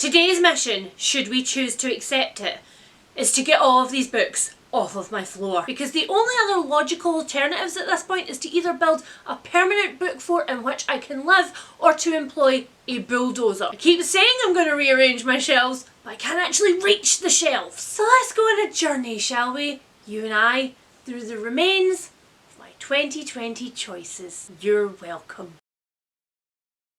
Today's mission, should we choose to accept it, is to get all of these books off of my floor. Because the only other logical alternatives at this point is to either build a permanent book fort in which I can live, or to employ a bulldozer. I keep saying I'm going to rearrange my shelves, but I can't actually reach the shelves. So let's go on a journey, shall we? You and I, through the remains of my 2020 choices. You're welcome.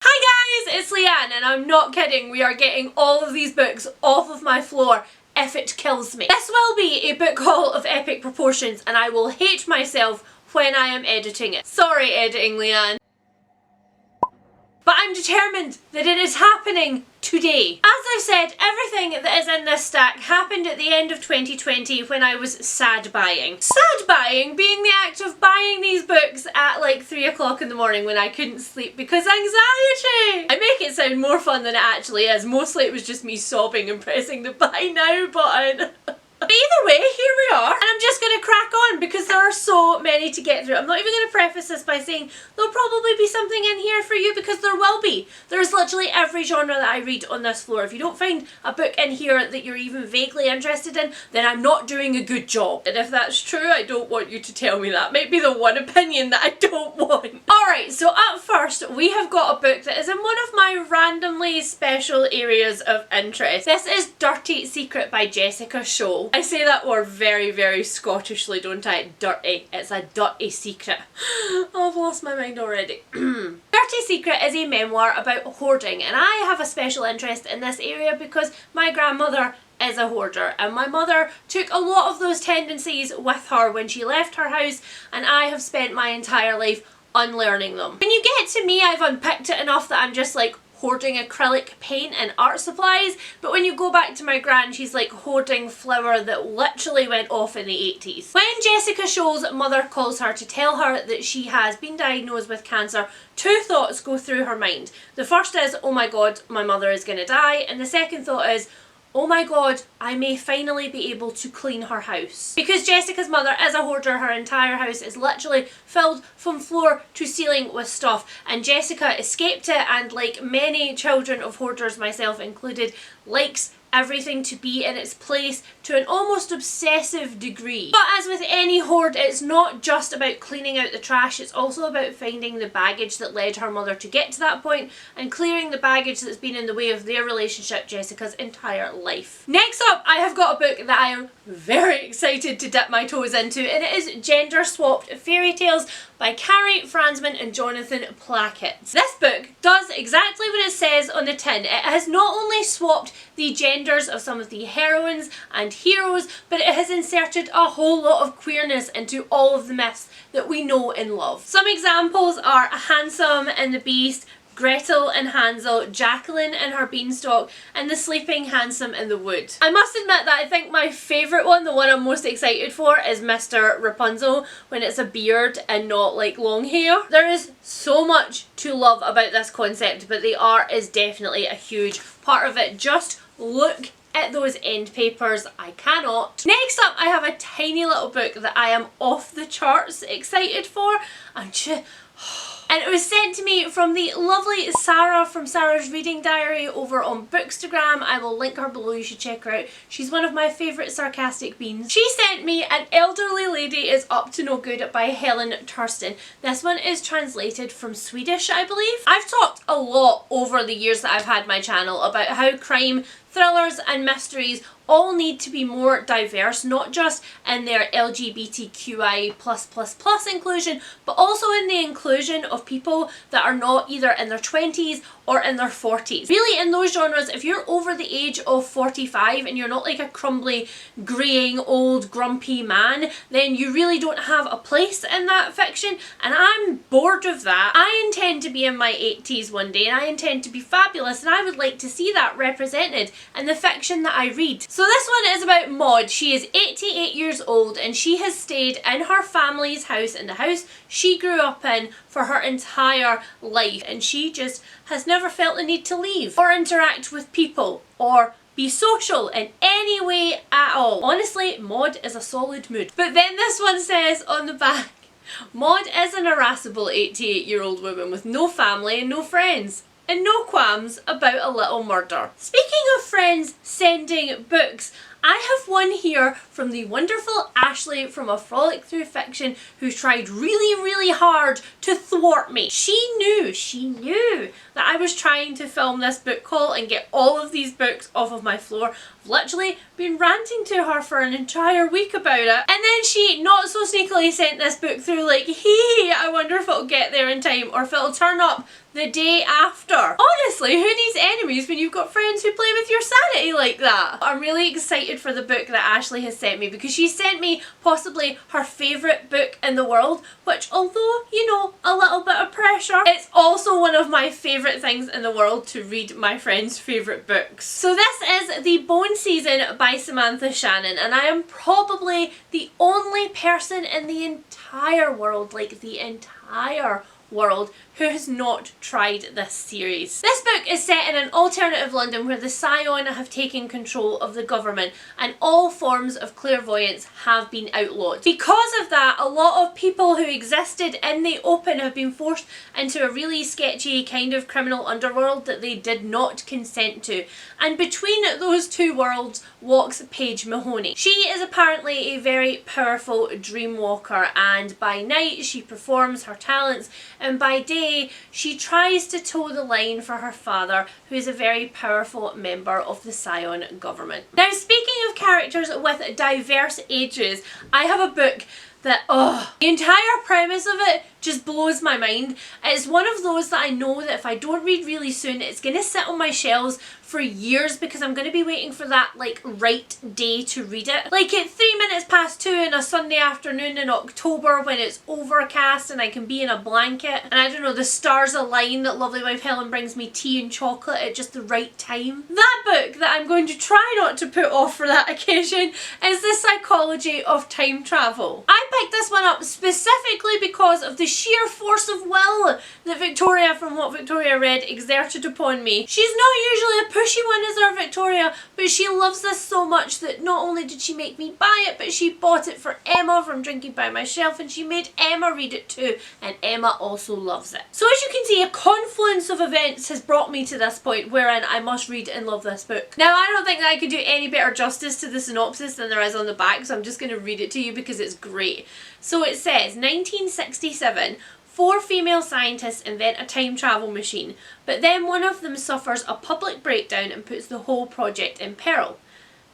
Hi guys, it's Leanne, and I'm not kidding, we are getting all of these books off of my floor if it kills me. This will be a book haul of epic proportions, and I will hate myself when I am editing it. Sorry editing, Leanne. But I'm determined that it is happening today. As I've said, everything that is in this stack happened at the end of 2020 when I was sad buying. Sad buying being the act of buying these books at like 3 o'clock in the morning when I couldn't sleep because anxiety! I make it sound more fun than it actually is. Mostly it was just me sobbing and pressing the buy now button. But either way, here we are, and I'm just going to crack on because there are so many to get through. I'm not even going to preface this by saying there'll probably be something in here for you, because there will be. There's literally every genre that I read on this floor. If you don't find a book in here that you're even vaguely interested in, then I'm not doing a good job. And if that's true, I don't want you to tell me that. Might be the one opinion that I don't want. Alright, so up first, we have got a book that is in one of my randomly special areas of interest. This is Dirty Secret by Jessica Sholl. I say that word very, very Scottishly, don't I? Dirty. It's a dirty secret. Oh, I've lost my mind already. Dirty Secret is a memoir about hoarding, and I have a special interest in this area because my grandmother is a hoarder, and my mother took a lot of those tendencies with her when she left her house, and I have spent my entire life unlearning them. When you get to me, I've unpicked it enough that I'm just like hoarding acrylic paint and art supplies, but when you go back to my gran, she's like hoarding flour that literally went off in the 80s. When Jessica Sholl's mother calls her to tell her that she has been diagnosed with cancer, two thoughts go through her mind. The first is, oh my god, my mother is gonna die, and the second thought is, oh my god, I may finally be able to clean her house. Because Jessica's mother is a hoarder, her entire house is literally filled from floor to ceiling with stuff, and Jessica escaped it, and like many children of hoarders, myself included, likes everything to be in its place to an almost obsessive degree. But as with any hoard, it's not just about cleaning out the trash, it's also about finding the baggage that led her mother to get to that point and clearing the baggage that's been in the way of their relationship Jessica's entire life. Next up, I have got a book that I am very excited to dip my toes into, and it is Gender Swapped Fairy Tales by Karrie, Fransman and Jonathan Plackett. This book does exactly what it says on the tin. It has not only swapped the genders of some of the heroines and heroes, but it has inserted a whole lot of queerness into all of the myths that we know and love. Some examples are Handsome and the Beast, Gretel and Hansel, Jacqueline and her beanstalk, and the Sleeping Handsome in the Wood. I must admit that I think my favourite one, the one I'm most excited for, is Mr. Rapunzel, when it's a beard and not like long hair. There is so much to love about this concept, but the art is definitely a huge part of it. Just look at those end papers, I cannot. Next up, I have a tiny little book that I am off the charts excited for. And it was sent to me from the lovely Sarah from Sarah's Reading Diary over on Bookstagram. I will link her below, you should check her out. She's one of my favourite sarcastic beans. She sent me An Elderly Lady is Up to No Good by Helen Tursten. This one is translated from Swedish, I believe. I've talked a lot over the years that I've had my channel about how crime, thrillers and mysteries all need to be more diverse, not just in their LGBTQI++ inclusion, but also in the inclusion of people that are not either in their 20s or in their 40s. Really, in those genres, if you're over the age of 45 and you're not like a crumbly, greying, old, grumpy man, then you really don't have a place in that fiction, and I'm bored of that. I intend to be in my 80s one day, and I intend to be fabulous, and I would like to see that represented in the fiction that I read. So this one is about Maud. She is 88 years old, and she has stayed in her family's house, in the house she grew up in, for her entire life, and she just has never felt the need to leave or interact with people or be social in any way at all. Honestly, Maud is a solid mood. But then this one says on the back, Maud is an irascible 88-year-old woman with no family and no friends. and no qualms about a little murder. Speaking of friends sending books, I have one here from the wonderful Ashley from A Frolic Through Fiction, who tried really hard to thwart me. She knew that I was trying to film this book haul and get all of these books off of my floor. I've literally been ranting to her for an entire week about it, and then she not so sneakily sent this book through like, hey, I wonder if it'll get there in time or if it'll turn up the day after. Honestly, who needs enemies when you've got friends who play with your sanity like that? I'm really excited for the book that Ashley has sent me, because she sent me possibly her favourite book in the world, which, although, you know, a little bit of pressure, it's also one of my favourite things in the world to read my friends' favourite books. So this is The Bone Season by Samantha Shannon, and I am probably the only person in the entire world, like the entire world, who has not tried this series. This book is set in an alternative London where the Scion have taken control of the government and all forms of clairvoyance have been outlawed. Because of that, a lot of people who existed in the open have been forced into a really sketchy kind of criminal underworld that they did not consent to. And between those two worlds walks Paige Mahoney. She is apparently a very powerful dream walker, and by night she performs her talents, and by day she tries to toe the line for her father, who is a very powerful member of the Scion government. Now, speaking of characters with diverse ages, I have a book that, the entire premise of it just blows my mind. It's one of those that I know that if I don't read really soon, it's going to sit on my shelves for years, because I'm going to be waiting for that like right day to read it. Like at 2:03 on a Sunday afternoon in October when it's overcast and I can be in a blanket and I don't know, the stars align that lovely wife Helen brings me tea and chocolate at just the right time. That book that I'm going to try not to put off for that occasion is The Psychology of Time Travel. I picked this one up specifically because of the sheer force of will that Victoria from What Victoria Read exerted upon me. She's not usually a pushy one as our Victoria, but she loves this so much that not only did she make me buy it, but she bought it for Emma from Drinking by My Shelf, and she made Emma read it too, and Emma also loves it. So as you can see, a confluence of events has brought me to this point wherein I must read and love this book. Now, I don't think that I could do any better justice to the synopsis than there is on the back, so I'm just going to read it to you because it's great. So it says, 1967, 4 female scientists invent a time travel machine, but then one of them suffers a public breakdown and puts the whole project in peril.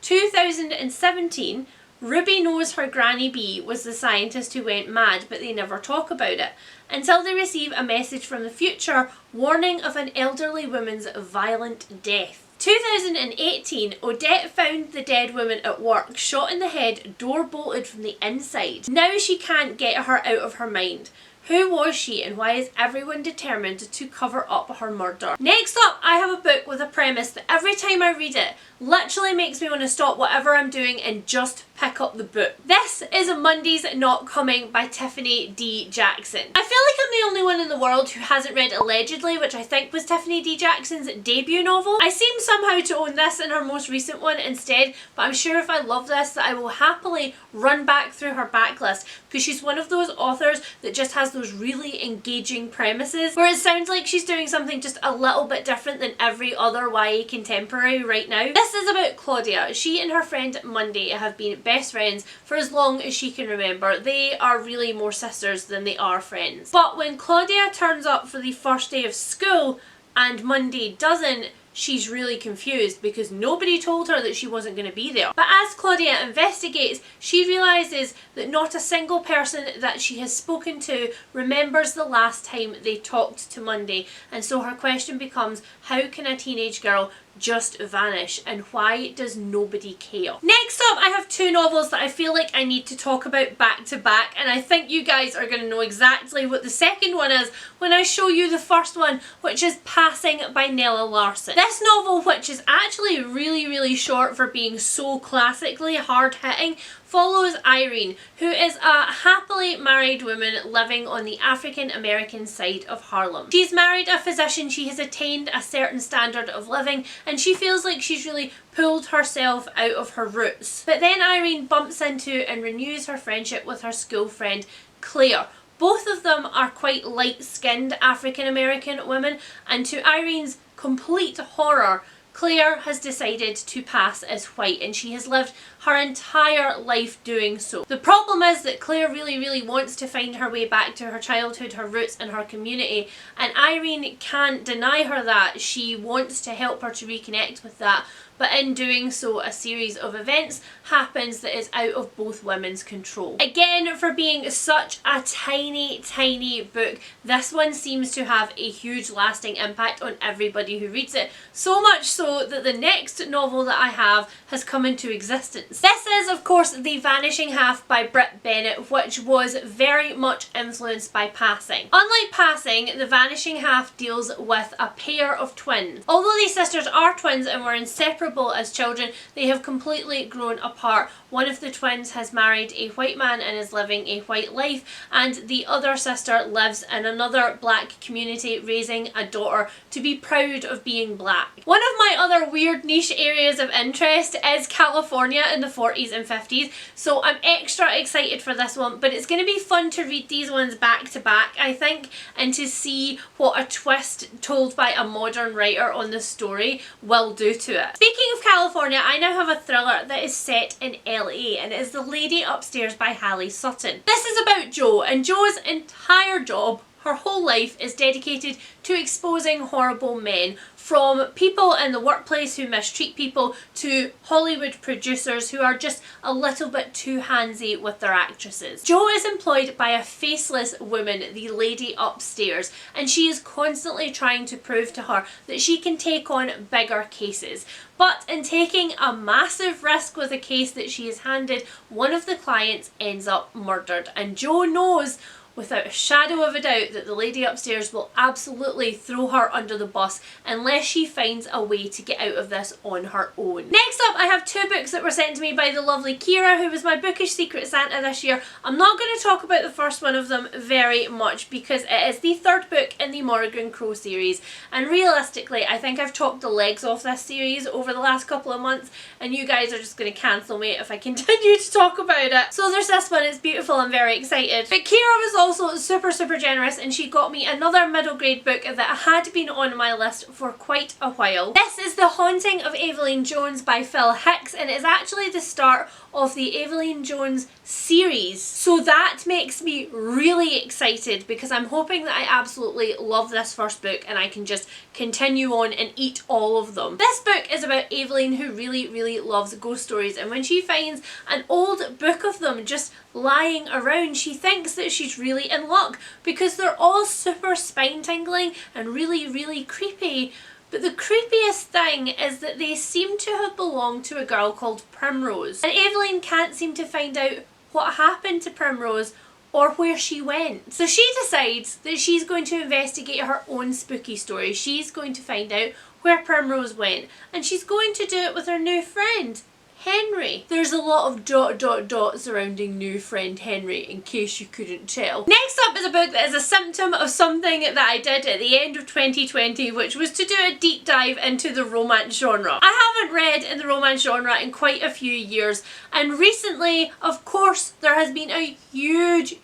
2017, Ruby knows her Granny B was the scientist who went mad, but they never talk about it, until they receive a message from the future warning of an elderly woman's violent death. 2018, Odette found the dead woman at work, shot in the head, door bolted from the inside. Now she can't get her out of her mind. Who was she, and why is everyone determined to cover up her murder? Next up, I have a book with a premise that every time I read it literally makes me want to stop whatever I'm doing and just pick up the book. This is Monday's Not Coming by Tiffany D. Jackson. I feel like I'm the only one in the world who hasn't read Allegedly, which I think was Tiffany D. Jackson's debut novel. I seem somehow to own this in her most recent one instead, but I'm sure if I love this that I will happily run back through her backlist, because she's one of those authors that just has those really engaging premises where it sounds like she's doing something just a little bit different than every other YA contemporary right now. This is about Claudia. She and her friend Monday have been best friends for as long as she can remember. They are really more sisters than they are friends. But when Claudia turns up for the first day of school and Monday doesn't, she's really confused because nobody told her that she wasn't going to be there. But as Claudia investigates, she realises that not a single person that she has spoken to remembers the last time they talked to Monday, and so her question becomes, how can a teenage girl just vanish, and why does nobody care? Next up, I have 2 novels that I feel like I need to talk about back to back, and I think you guys are going to know exactly what the second one is when I show you the first one, which is Passing by Nella Larson. This novel, which is actually really short for being so classically hard-hitting, follows Irene, who is a happily married woman living on the African American side of Harlem. She's married a physician, she has attained a certain standard of living, and she feels like she's really pulled herself out of her roots. But then Irene bumps into and renews her friendship with her school friend Claire, Both of them are quite light-skinned African-American women, and to Irene's complete horror, Claire has decided to pass as white, and she has lived her entire life doing so. The problem is that Claire really wants to find her way back to her childhood, her roots and her community, and Irene can't deny her that. She wants to help her to reconnect with that, but in doing so a series of events happens that is out of both women's control. Again, for being such a tiny book, this one seems to have a huge lasting impact on everybody who reads it, so much so that the next novel that I have has come into existence. This is of course The Vanishing Half by Britt Bennett, which was very much influenced by Passing. Unlike Passing, The Vanishing Half deals with a pair of twins. Although these sisters are twins and were inseparable as children, they have completely grown apart. One of the twins has married a white man and is living a white life, and the other sister lives in another black community raising a daughter to be proud of being black. One of my other weird niche areas of interest is California in the 40s and 50s, so I'm extra excited for this one, but it's going to be fun to read these ones back to back, I think, and to see what a twist told by a modern writer on the story will do to it. Speaking of California, I now have a thriller that is set in LA, and it is The Lady Upstairs by Halley Sutton. This is about Jo, and Jo's entire job, her whole life, is dedicated to exposing horrible men, from people in the workplace who mistreat people to Hollywood producers who are just a little bit too handsy with their actresses. Jo is employed by a faceless woman, the Lady Upstairs, and she is constantly trying to prove to her that she can take on bigger cases. But in taking a massive risk with a case that she is handed, one of the clients ends up murdered, and Jo knows without a shadow of a doubt that the Lady Upstairs will absolutely throw her under the bus unless she finds a way to get out of this on her own. Next up, I have two books that were sent to me by the lovely Kira, who was my bookish Secret Santa this year. I'm not going to talk about the first one of them very much because it is the third book in the Morrigan Crow series, and realistically I think I've talked the legs off this series over the last couple of months, and you guys are just going to cancel me if I continue to talk about it. So there's this one, it's beautiful, I'm very excited. But Kira was also super generous, and she got me another middle grade book that had been on my list for quite a while. This is The Haunting of Aveline Jones by Phil Hickes, and it is actually the start of the Aveline Jones series, so that makes me really excited because I'm hoping that I absolutely love this first book and I can just continue on and eat all of them. This book is about Aveline, who really loves ghost stories, and when she finds an old book of them just lying around, she thinks that she's really in luck because they're all super spine tingling and really creepy. But the creepiest thing is that they seem to have belonged to a girl called Primrose, and Aveline can't seem to find out what happened to Primrose or where she went. So she decides that she's going to investigate her own spooky story. She's going to find out where Primrose went, and she's going to do it with her new friend, Henry. There's a lot of ... surrounding new friend Henry, in case you couldn't tell. Next up is a book that is a symptom of something that I did at the end of 2020, which was to do a deep dive into the romance genre. I haven't read in the romance genre in quite a few years, and recently, of course, there has been a huge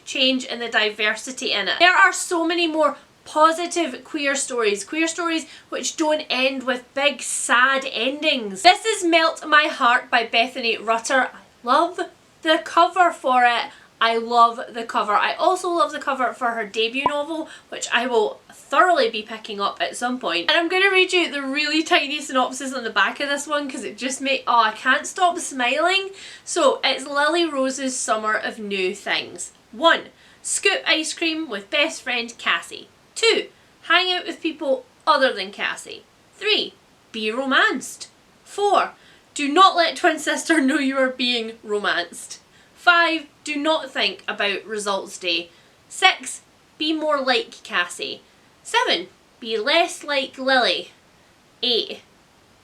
change in the diversity in it. There are so many more positive queer stories which don't end with big sad endings. This is Melt My Heart by Bethany Rutter. I love the cover for it. I love the cover. I also love the cover for her debut novel, which I will thoroughly be picking up at some point. And I'm going to read you the really tiny synopsis on the back of this one because it just I can't stop smiling. So it's Lily Rose's Summer of New Things. 1. Scoop ice cream with best friend Cassie. 2. Hang out with people other than Cassie. 3. Be romanced. 4. Do not let twin sister know you are being romanced. 5. Do not think about results day. 6. Be more like Cassie. 7. Be less like Lily. 8.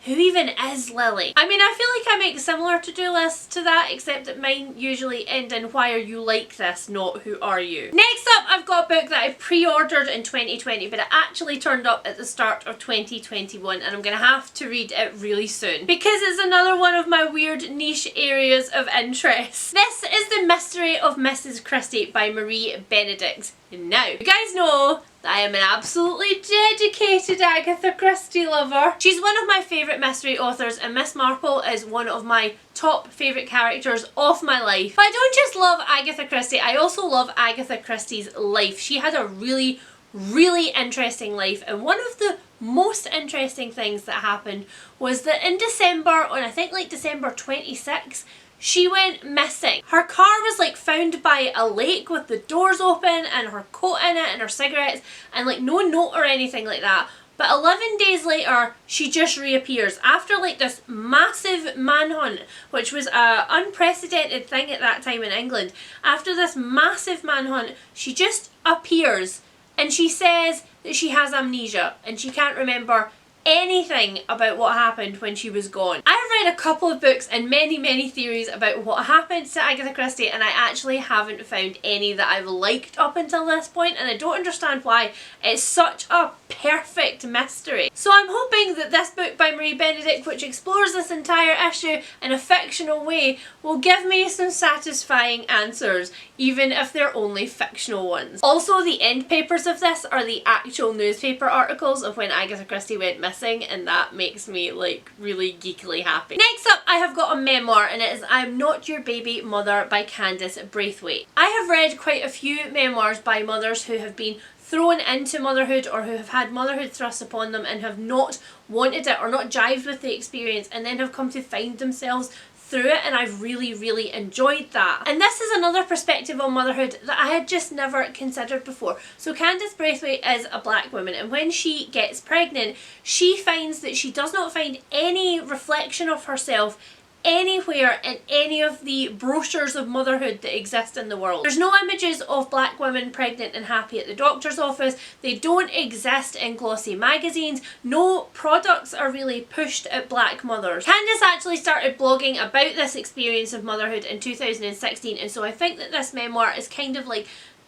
who even is Lily? I mean, I feel like I make similar to-do lists to that, except that mine usually end in why are you like this, not who are you. Next up, I've got a book that I pre-ordered in 2020, but it actually turned up at the start of 2021, and I'm going to have to read it really soon because it's another one of my weird niche areas of interest. This is The Mystery of Mrs Christie by Marie Benedict. Now, you guys know that I am an absolutely dedicated Agatha Christie lover. She's one of my favourite mystery authors, and Miss Marple is one of my top favourite characters of my life. But I don't just love Agatha Christie, I also love Agatha Christie's life. She had a really interesting life, and one of the most interesting things that happened was that in December, on I think like December 26th, she went missing. Her car was like found by a lake with the doors open and her coat in it and her cigarettes and like no note or anything like that. But 11 days later, she just reappears after like this massive manhunt, which was a unprecedented thing at that time in England. After this massive manhunt, she just appears and she says that she has amnesia and she can't remember anything about what happened when she was gone. I've read a couple of books and many theories about what happened to Agatha Christie, and I actually haven't found any that I've liked up until this point, and I don't understand why. It's such a perfect mystery. So I'm hoping that this book by Marie Benedict, which explores this entire issue in a fictional way, will give me some satisfying answers, even if they're only fictional ones. Also, the end papers of this are the actual newspaper articles of when Agatha Christie went missing, and that makes me like really geekily happy. Next up, I have got a memoir, and it is I'm Not Your Baby Mother by Candice Brathwaite. I have read quite a few memoirs by mothers who have been thrown into motherhood or who have had motherhood thrust upon them and have not wanted it or not jived with the experience and then have come to find themselves through it, and I've really enjoyed that. And this is another perspective on motherhood that I had just never considered before. So Candice Brathwaite is a black woman, and when she gets pregnant, she finds that she does not find any reflection of herself anywhere in any of the brochures of motherhood that exist in the world. There's no images of black women pregnant and happy at the doctor's office. They don't exist in glossy magazines. No products are really pushed at black mothers. Candice actually started blogging about this experience of motherhood in 2016, and so I think that this memoir is kind of like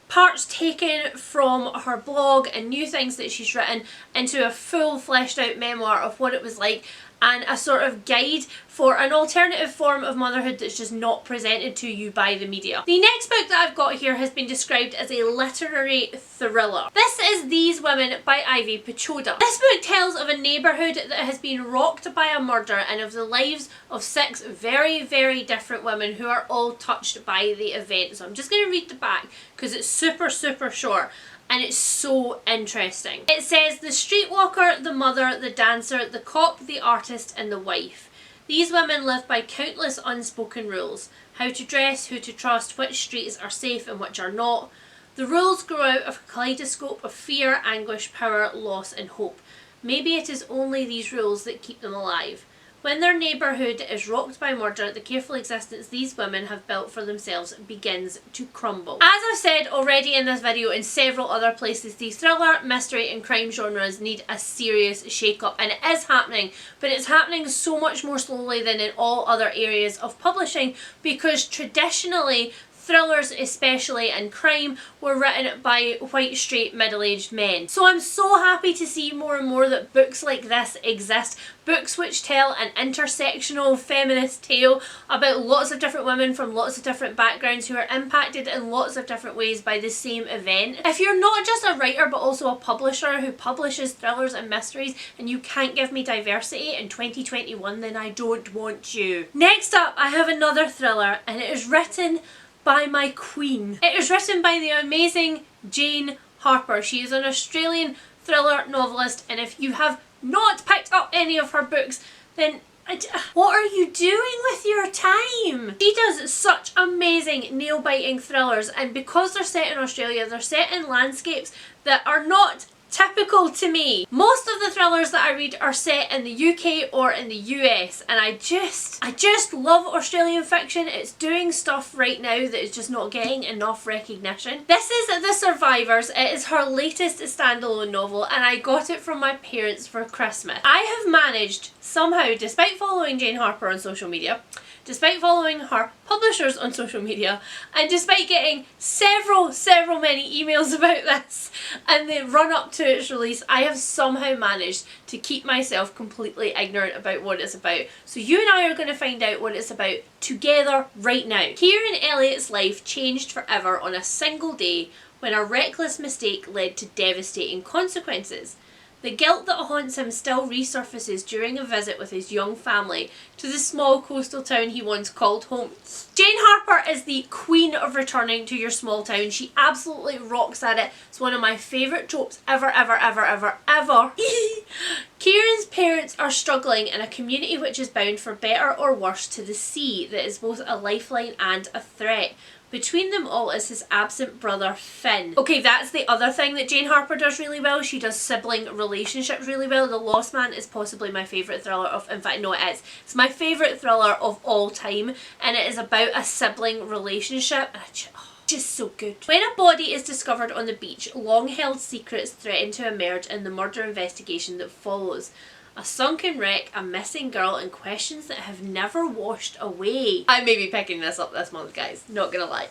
parts taken from her blog and new things that she's written into a full fleshed out memoir of what it was like, and a sort of guide for an alternative form of motherhood that's just not presented to you by the media. The next book that I've got here has been described as a literary thriller. This is These Women by Ivy Pochoda. This book tells of a neighbourhood that has been rocked by a murder and of the lives of 6 very different women who are all touched by the event. So I'm just going to read the back because it's super short. And it's so interesting. It says, the streetwalker, the mother, the dancer, the cop, the artist, and the wife. These women live by countless unspoken rules. How to dress, who to trust, which streets are safe and which are not. The rules grow out of a kaleidoscope of fear, anguish, power, loss, and hope. Maybe it is only these rules that keep them alive. When their neighbourhood is rocked by murder, the careful existence these women have built for themselves begins to crumble. As I've said already in this video and several other places, the thriller, mystery and crime genres need a serious shake-up, and it is happening, but it's happening so much more slowly than in all other areas of publishing, because traditionally thrillers especially and crime were written by white straight middle-aged men. So I'm so happy to see more and more that books like this exist, books which tell an intersectional feminist tale about lots of different women from lots of different backgrounds who are impacted in lots of different ways by the same event. If you're not just a writer but also a publisher who publishes thrillers and mysteries and you can't give me diversity in 2021, then I don't want you. Next up, I have another thriller, and it is written by my queen. It is written by the amazing Jane Harper. She is an Australian thriller novelist, and if you have not picked up any of her books, then what are you doing with your time? She does such amazing nail-biting thrillers, and because they're set in Australia, they're set in landscapes that are not Typical to me. Most of the thrillers that I read are set in the UK or in the US, and I just love Australian fiction. It's doing stuff right now that is just not getting enough recognition. This is The Survivors. It is her latest standalone novel, and I got it from my parents for Christmas. I have managed somehow, despite following Jane Harper on social media, despite following her publishers on social media, and despite getting several many emails about this and the run up to its release, I have somehow managed to keep myself completely ignorant about what it's about. So you and I are going to find out what it's about together right now. Kieran Elliott's life changed forever on a single day when a reckless mistake led to devastating consequences. The guilt that haunts him still resurfaces during a visit with his young family to the small coastal town he once called home. Jane Harper is the queen of returning to your small town. She absolutely rocks at it. It's one of my favourite tropes ever. Kieran's parents are struggling in a community which is bound for better or worse to the sea that is both a lifeline and a threat. Between them all is his absent brother Finn. Okay, that's the other thing that Jane Harper does really well. She does sibling relationships really well. The Lost Man is possibly my favourite thriller of, in fact no it is. It's my favourite thriller of all time, and it is about a sibling relationship. And just so good. When a body is discovered on the beach, long-held secrets threaten to emerge in the murder investigation that follows. A sunken wreck, a missing girl, and questions that have never washed away. I may be picking this up this month, guys. Not gonna lie.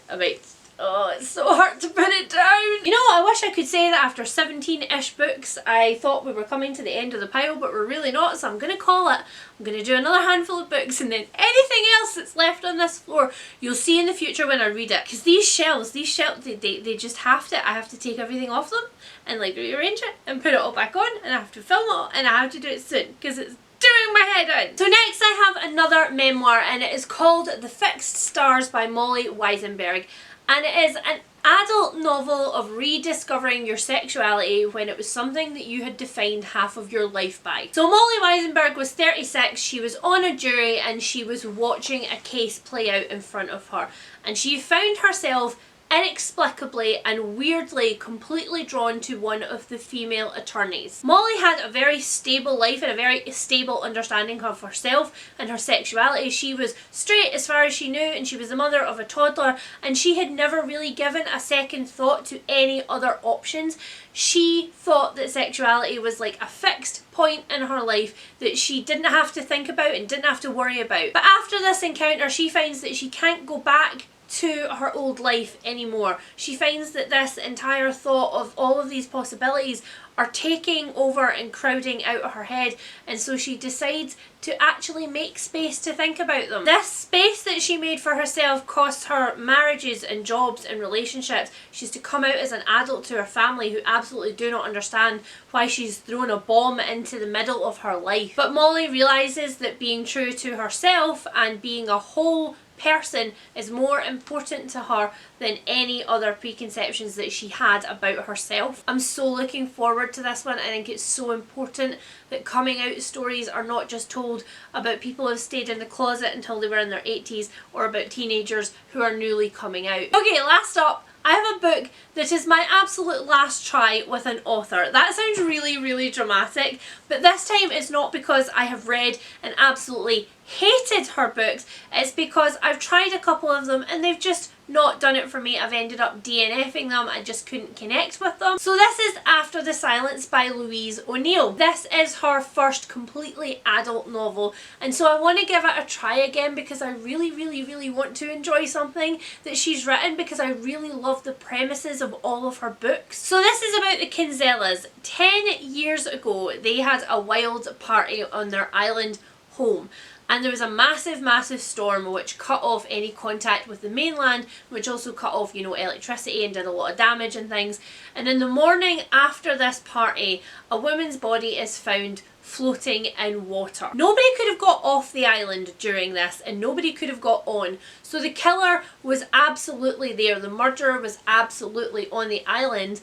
Oh, it's so hard to put it down. You know, I wish I could say that after 17-ish books, I thought we were coming to the end of the pile, but we're really not, so I'm going to call it. I'm going to do another handful of books, and then anything else that's left on this floor, you'll see in the future when I read it. Because these shelves, they just have to, I have to take everything off them, and like rearrange it, and put it all back on, and I have to film it all, and I have to do it soon, because it's doing my head in. So next I have another memoir, and it is called The Fixed Stars by Molly Wisenberg. And it is an adult novel of rediscovering your sexuality when it was something that you had defined half of your life by. So Molly Wisenberg was 36, she was on a jury, and she was watching a case play out in front of her. And she found herself inexplicably and weirdly completely drawn to one of the female attorneys. Molly had a very stable life and a very stable understanding of herself and her sexuality. She was straight as far as she knew, and she was the mother of a toddler, and she had never really given a second thought to any other options. She thought that sexuality was like a fixed point in her life that she didn't have to think about and didn't have to worry about. But after this encounter, she finds that she can't go back to her old life anymore. She finds that this entire thought of all of these possibilities are taking over and crowding out of her head, and so she decides to actually make space to think about them. This space that she made for herself cost her marriages and jobs and relationships. She's to come out as an adult to her family who absolutely do not understand why she's thrown a bomb into the middle of her life. But Molly realises that being true to herself and being a whole person is more important to her than any other preconceptions that she had about herself. I'm so looking forward to this one. I think it's so important that coming out stories are not just told about people who have stayed in the closet until they were in their 80s, or about teenagers who are newly coming out. Okay, last up, I have a book that is my absolute last try with an author. That sounds really dramatic, but this time it's not because I have read and absolutely hated her books. It's because I've tried a couple of them and they've just not done it for me. I've ended up DNFing them. I just couldn't connect with them. So this is After the Silence by Louise O'Neill. This is her first completely adult novel, and so I want to give it a try again because I really want to enjoy something that she's written, because I really love the premises of all of her books. So this is about the Kinsellas. 10 years ago they had a wild party on their island home, and there was a massive storm which cut off any contact with the mainland, which also cut off, you know, electricity and did a lot of damage and things. And in the morning after this party, a woman's body is found floating in water. Nobody could have got off the island during this, and nobody could have got on. So the killer was absolutely there. The murderer was absolutely on the island,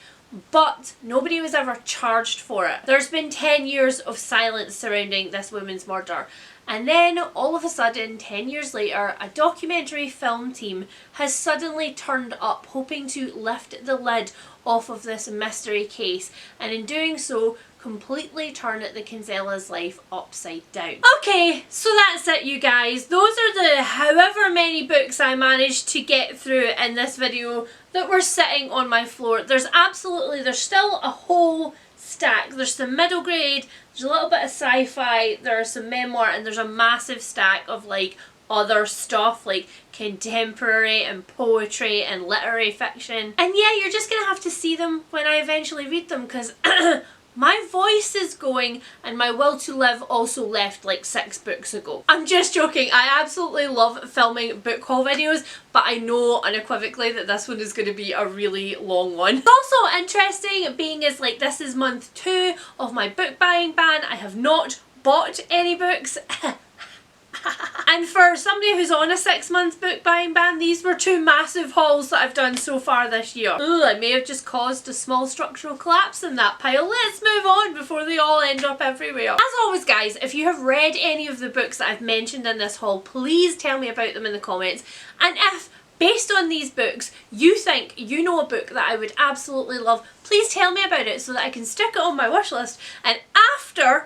but nobody was ever charged for it. There's been 10 years of silence surrounding this woman's murder. And then all of a sudden, 10 years later, a documentary film team has suddenly turned up hoping to lift the lid off of this mystery case, and in doing so completely turn the Kinsella's life upside down. Okay, so that's it you guys. Those are the however many books I managed to get through in this video that were sitting on my floor. There's still a whole stack. There's some middle grade, there's a little bit of sci-fi, there's some memoir, and there's a massive stack of like other stuff like contemporary and poetry and literary fiction. And yeah, you're just gonna have to see them when I eventually read them, because my voice is going and my will to live also left like 6 books ago. I'm just joking. I absolutely love filming book haul videos, but I know unequivocally that this one is going to be a really long one. It's also interesting being as like this is month 2 of my book buying ban. I have not bought any books. And for somebody who's on a 6-month book buying ban, these were 2 massive hauls that I've done so far this year. Ooh, I may have just caused a small structural collapse in that pile. Let's move on before they all end up everywhere. As always guys, if you have read any of the books that I've mentioned in this haul, please tell me about them in the comments. And if, based on these books, you think you know a book that I would absolutely love, please tell me about it so that I can stick it on my wish list, and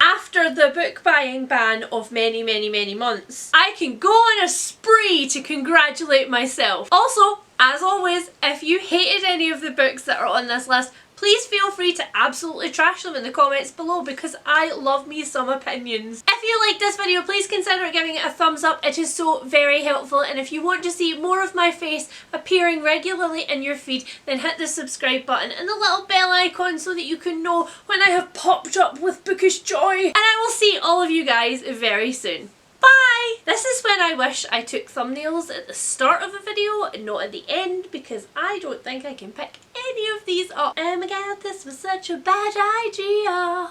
after the book buying ban of many months, I can go on a spree to congratulate myself. Also, as always, if you hated any of the books that are on this list, please feel free to absolutely trash them in the comments below, because I love me some opinions. If you liked this video, please consider giving it a thumbs up. It is so very helpful. And if you want to see more of my face appearing regularly in your feed, then hit the subscribe button and the little bell icon so that you can know when I have popped up with bookish joy. And I will see all of you guys very soon. Bye! This is when I wish I took thumbnails at the start of a video and not at the end, because I don't think I can pick any of these up. Oh my god, this was such a bad idea.